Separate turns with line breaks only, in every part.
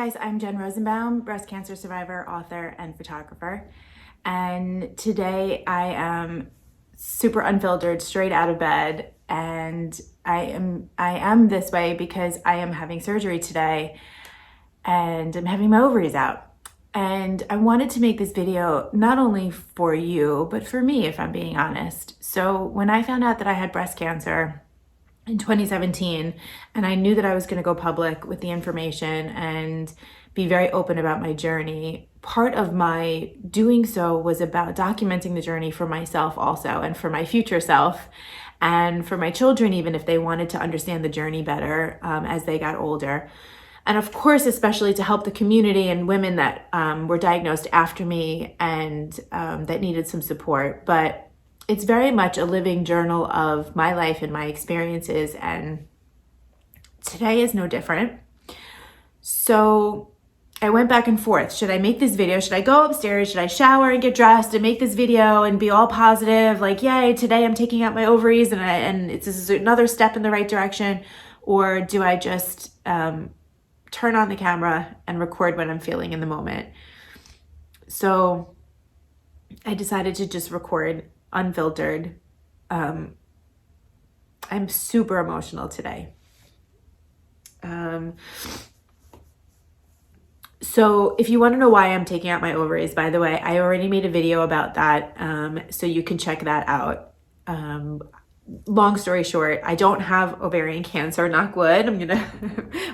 guys, I'm Jen Rosenbaum, breast cancer survivor, author, and photographer. And today I am super unfiltered, straight out of bed. And I am this way because I am having surgery today and I'm having my ovaries out. And I wanted to make this video not only for you, but for me, if I'm being honest. So when I found out that I had breast cancer in 2017, and I knew that I was going to go public with the information and be very open about my journey, part of my doing so was about documenting the journey for myself also, and for my future self, and for my children, even if they wanted to understand the journey better as they got older. And of course, especially to help the community and women that were diagnosed after me and that needed some support. But it's very much a living journal of my life and my experiences, and today is no different. So I went back and forth. Should I make this video? Should I go upstairs? Should I shower and get dressed and make this video and be all positive? Like, yay, today I'm taking out my ovaries and this is another step in the right direction. Or do I just turn on the camera and record what I'm feeling in the moment? So I decided to just record unfiltered. I'm super emotional today. So if you want to know why I'm taking out my ovaries, by the way, I already made a video about that, so you can check that out. Long story short, I don't have ovarian cancer, knock wood.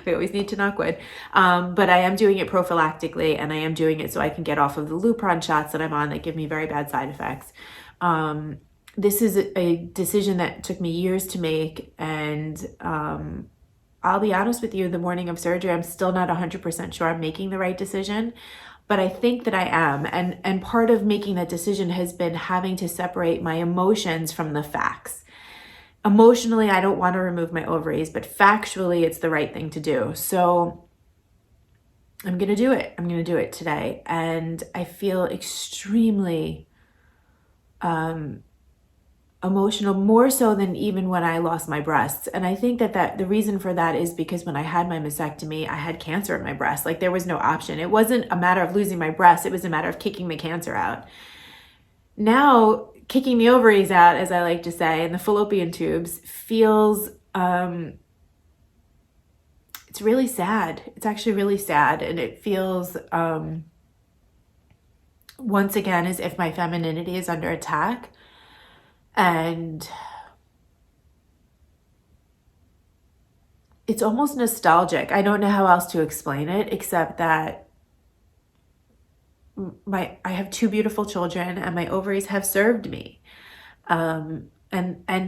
We always need to knock wood. But I am doing it prophylactically, and I am doing it so I can get off of the Lupron shots that I'm on that give me very bad side effects. This is a decision that took me years to make, and I'll be honest with you, the morning of surgery, I'm still not 100% sure I'm making the right decision, but I think that I am. And part of making that decision has been having to separate my emotions from the facts. Emotionally, I don't want to remove my ovaries, but factually, it's the right thing to do. So I'm going to do it. I'm going to do it today. And I feel extremely emotional, more so than even when I lost my breasts. And I think that the reason for that is because when I had my mastectomy, I had cancer in my breast. Like, there was no option. It wasn't a matter of losing my breast. It was a matter of kicking the cancer out. Now, kicking the ovaries out, as I like to say, and the fallopian tubes feels, it's really sad. It's actually really sad. And it feels, once again, as if my femininity is under attack. And it's almost nostalgic. I don't know how else to explain it, except that I have two beautiful children, and my ovaries have served me. And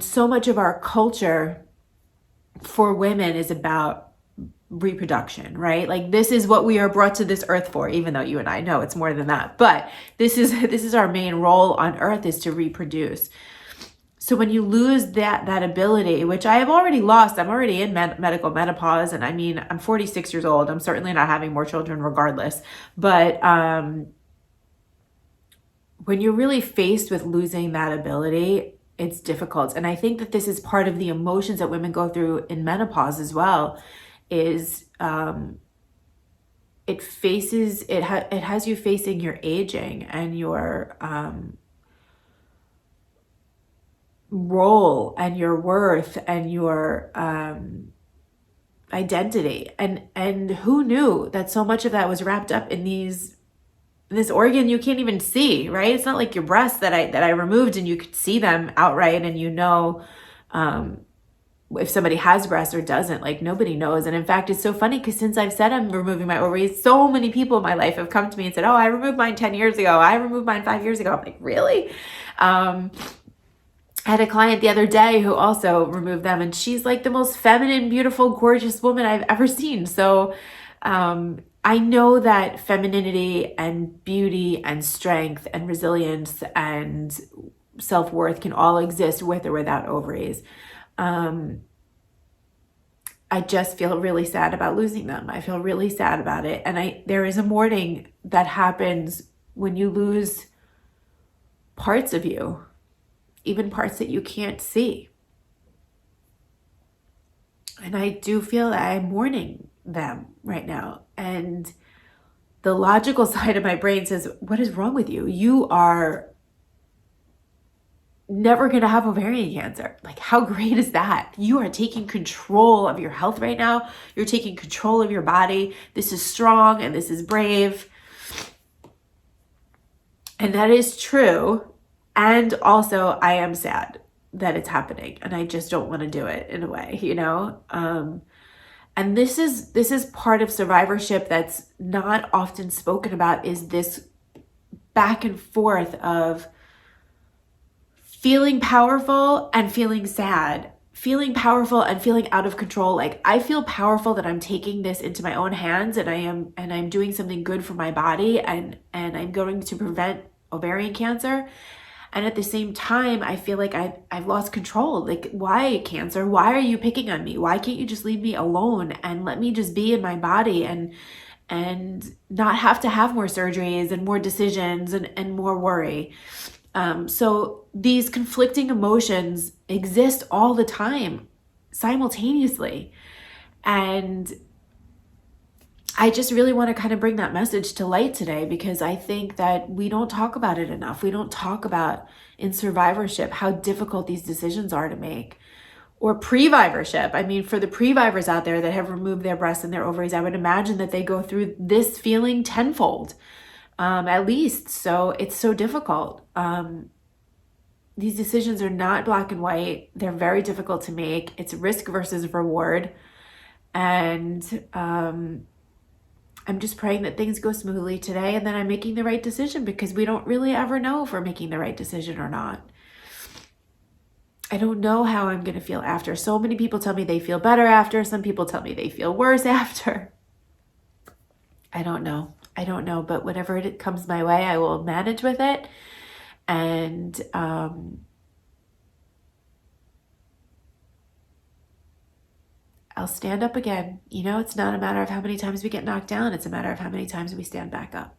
so much of our culture for women is about reproduction, right? Like, this is what we are brought to this earth for, even though you and I know it's more than that. But this is our main role on earth, is to reproduce. So when you lose that ability, which I have already lost, I'm already in medical menopause, and I mean, I'm 46 years old. I'm certainly not having more children regardless. But when you're really faced with losing that ability, it's difficult. And I think that this is part of the emotions that women go through in menopause as well, is it has you facing your aging and your role and your worth and your identity. And who knew that so much of that was wrapped up in this organ you can't even see, right? It's not like your breasts that I removed and you could see them outright, and if somebody has breasts or doesn't. Like, nobody knows. And in fact, it's so funny because since I've said I'm removing my ovaries, so many people in my life have come to me and said, oh, I removed mine 10 years ago. I removed mine 5 years ago. I'm like, really? I had a client the other day who also removed them, and she's like the most feminine, beautiful, gorgeous woman I've ever seen. So I know that femininity and beauty and strength and resilience and self-worth can all exist with or without ovaries. I just feel really sad about losing them. I feel really sad about it. And there is a mourning that happens when you lose parts of you, even parts that you can't see. And I do feel that I'm mourning them right now. And the logical side of my brain says, what is wrong with you? You are never going to have ovarian cancer. Like, how great is that? You are taking control of your health right now. You're taking control of your body. This is strong and this is brave. And that is true. And also, I am sad that it's happening, and I just don't want to do it in a way, you know? And this is part of survivorship that's not often spoken about, is this back and forth of feeling powerful and feeling sad, feeling powerful and feeling out of control. Like, I feel powerful that I'm taking this into my own hands, and I'm doing something good for my body, and I'm going to prevent ovarian cancer. And at the same time, I feel like I've lost control. Like, why, cancer? Why are you picking on me? Why can't you just leave me alone and let me just be in my body and not have to have more surgeries and more decisions and more worry? So these conflicting emotions exist all the time, simultaneously. And I just really want to kind of bring that message to light today, because I think that we don't talk about it enough. We don't talk about in survivorship how difficult these decisions are to make. Or pre-vivorship. I mean, for the pre-vivors out there that have removed their breasts and their ovaries, I would imagine that they go through this feeling tenfold, at least. So it's so difficult. These decisions are not black and white. They're very difficult to make. It's risk versus reward. And I'm just praying that things go smoothly today, and that I'm making the right decision, because we don't really ever know if we're making the right decision or not. I don't know how I'm going to feel after. So many people tell me they feel better after. Some people tell me they feel worse after. I don't know. But whatever it comes my way, I will manage with it. And I'll stand up again. You know, it's not a matter of how many times we get knocked down. It's a matter of how many times we stand back up.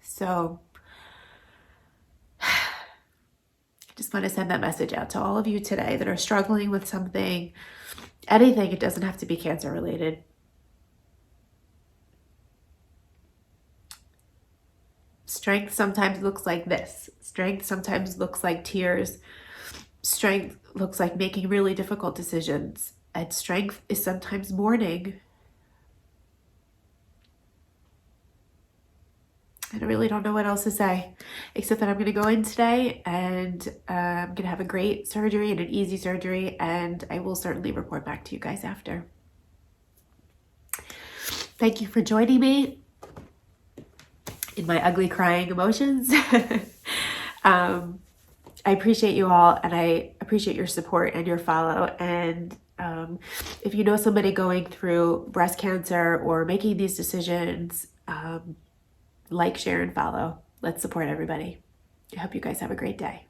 So I just want to send that message out to all of you today that are struggling with something, anything. It doesn't have to be cancer related. Strength sometimes looks like this. Strength sometimes looks like tears. Strength looks like making really difficult decisions. And strength is sometimes mourning. And I really don't know what else to say, except that I'm going to go in today, and I'm going to have a great surgery and an easy surgery, and I will certainly report back to you guys after. Thank you for joining me in my ugly crying emotions. I appreciate you all, and I appreciate your support and your follow. And if you know somebody going through breast cancer or making these decisions, like, share, and follow. Let's support everybody. I hope you guys have a great day.